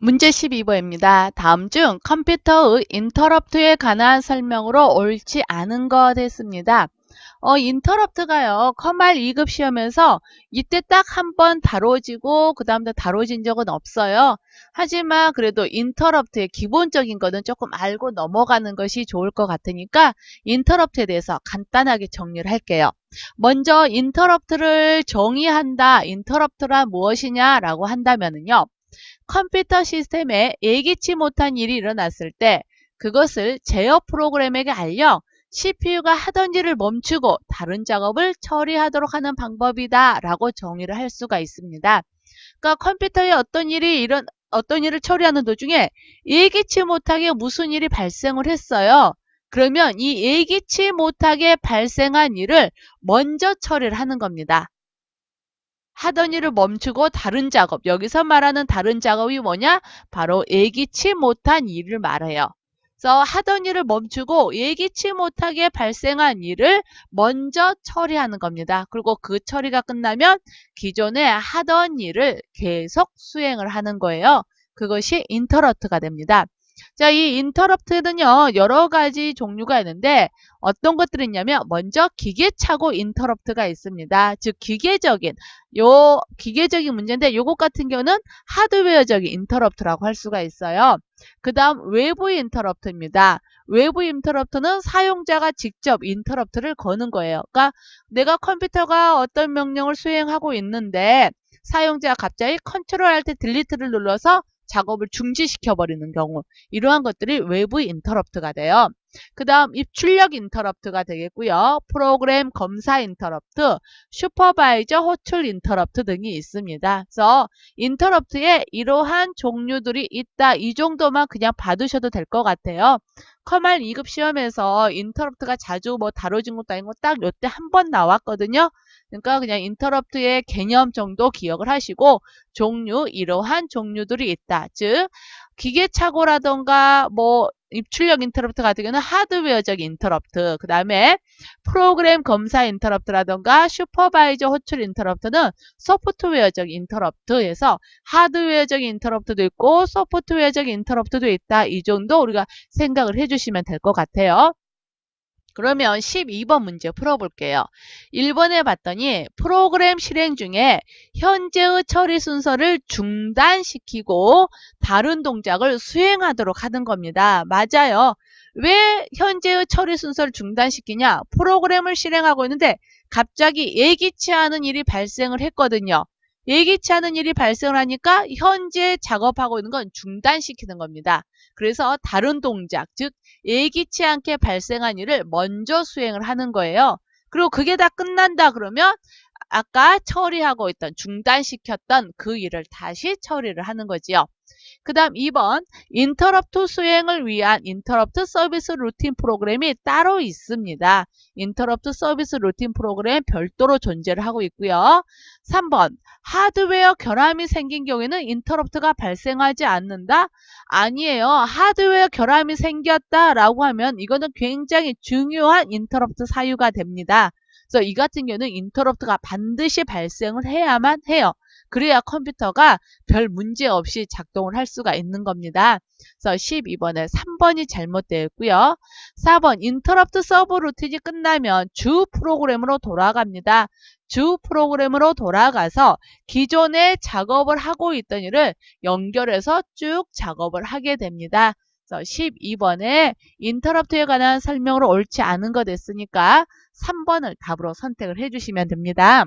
문제 12번입니다. 다음 중 컴퓨터의 인터럽트에 관한 설명으로 옳지 않은 것 했습니다. 인터럽트가요, 컴활 2급 시험에서 이때 딱 한 번 다뤄지고 그 다음부터 다뤄진 적은 없어요. 하지만 그래도 인터럽트의 기본적인 거는 조금 알고 넘어가는 것이 좋을 것 같으니까 인터럽트에 대해서 간단하게 정리를 할게요. 먼저 인터럽트를 정의한다. 인터럽트란 무엇이냐라고 한다면요. 컴퓨터 시스템에 예기치 못한 일이 일어났을 때 그것을 제어 프로그램에게 알려 CPU가 하던 일을 멈추고 다른 작업을 처리하도록 하는 방법이다 라고 정의를 할 수가 있습니다. 그러니까 컴퓨터에 어떤 일을 처리하는 도중에 예기치 못하게 무슨 일이 발생을 했어요. 그러면 이 예기치 못하게 발생한 일을 먼저 처리를 하는 겁니다. 하던 일을 멈추고 다른 작업, 여기서 말하는 다른 작업이 뭐냐? 바로 예기치 못한 일을 말해요. 그래서 하던 일을 멈추고 예기치 못하게 발생한 일을 먼저 처리하는 겁니다. 그리고 그 처리가 끝나면 기존에 하던 일을 계속 수행을 하는 거예요. 그것이 인터럽트가 됩니다. 자, 이 인터럽트는요, 여러 가지 종류가 있는데 어떤 것들이 있냐면 먼저 기계차고 인터럽트가 있습니다. 즉 기계적인 문제인데 요것 같은 경우는 하드웨어적인 인터럽트라고 할 수가 있어요. 그 다음 외부 인터럽트입니다. 외부 인터럽트는 사용자가 직접 인터럽트를 거는 거예요. 그러니까 내가 컴퓨터가 어떤 명령을 수행하고 있는데 사용자가 갑자기 컨트롤 알트 딜리트를 눌러서 작업을 중지시켜 버리는 경우, 이러한 것들이 외부 인터럽트가 돼요. 그 다음 입출력 인터럽트가 되겠고요. 프로그램 검사 인터럽트, 슈퍼바이저 호출 인터럽트 등이 있습니다. 그래서 인터럽트에 이러한 종류들이 있다. 이 정도만 그냥 받으셔도 될 것 같아요. 컴활 2급 시험에서 인터럽트가 자주 다뤄진 것도 아니고 딱 요때 한 번 나왔거든요. 그러니까 그냥 인터럽트의 개념 정도 기억을 하시고 이러한 종류들이 있다. 즉 기계착오라던가 입출력 인터럽트 같은 경우는 하드웨어적 인터럽트, 그 다음에 프로그램 검사 인터럽트라던가 슈퍼바이저 호출 인터럽트는 소프트웨어적 인터럽트에서 하드웨어적 인터럽트도 있고 소프트웨어적 인터럽트도 있다. 이 정도 우리가 생각을 해주시면 될 것 같아요. 그러면 12번 문제 풀어볼게요. 1번에 봤더니 프로그램 실행 중에 현재의 처리 순서를 중단시키고 다른 동작을 수행하도록 하는 겁니다. 맞아요. 왜 현재의 처리 순서를 중단시키냐? 프로그램을 실행하고 있는데 갑자기 예기치 않은 일이 발생을 했거든요. 예기치 않은 일이 발생을 하니까 현재 작업하고 있는 건 중단시키는 겁니다. 그래서 다른 동작, 즉 예기치 않게 발생한 일을 먼저 수행을 하는 거예요. 그리고 그게 다 끝난다 그러면 아까 처리하고 있던 중단시켰던 그 일을 다시 처리를 하는 거지요. 그 다음 2번 인터럽트 수행을 위한 인터럽트 서비스 루틴 프로그램이 따로 있습니다. 인터럽트 서비스 루틴 프로그램 별도로 존재를 하고 있고요. 3번 하드웨어 결함이 생긴 경우에는 인터럽트가 발생하지 않는다? 아니에요. 하드웨어 결함이 생겼다라고 하면 이거는 굉장히 중요한 인터럽트 사유가 됩니다. 그래서 이 같은 경우는 인터럽트가 반드시 발생을 해야만 해요. 그래야 컴퓨터가 별 문제 없이 작동을 할 수가 있는 겁니다. 그래서 12번에 3번이 잘못되어 있고요. 4번 인터럽트 서브 루틴이 끝나면 주 프로그램으로 돌아갑니다. 주 프로그램으로 돌아가서 기존에 작업을 하고 있던 일을 연결해서 쭉 작업을 하게 됩니다. 그래서 12번에 인터럽트에 관한 설명으로 옳지 않은 것 됐으니까 3번을 답으로 선택을 해주시면 됩니다.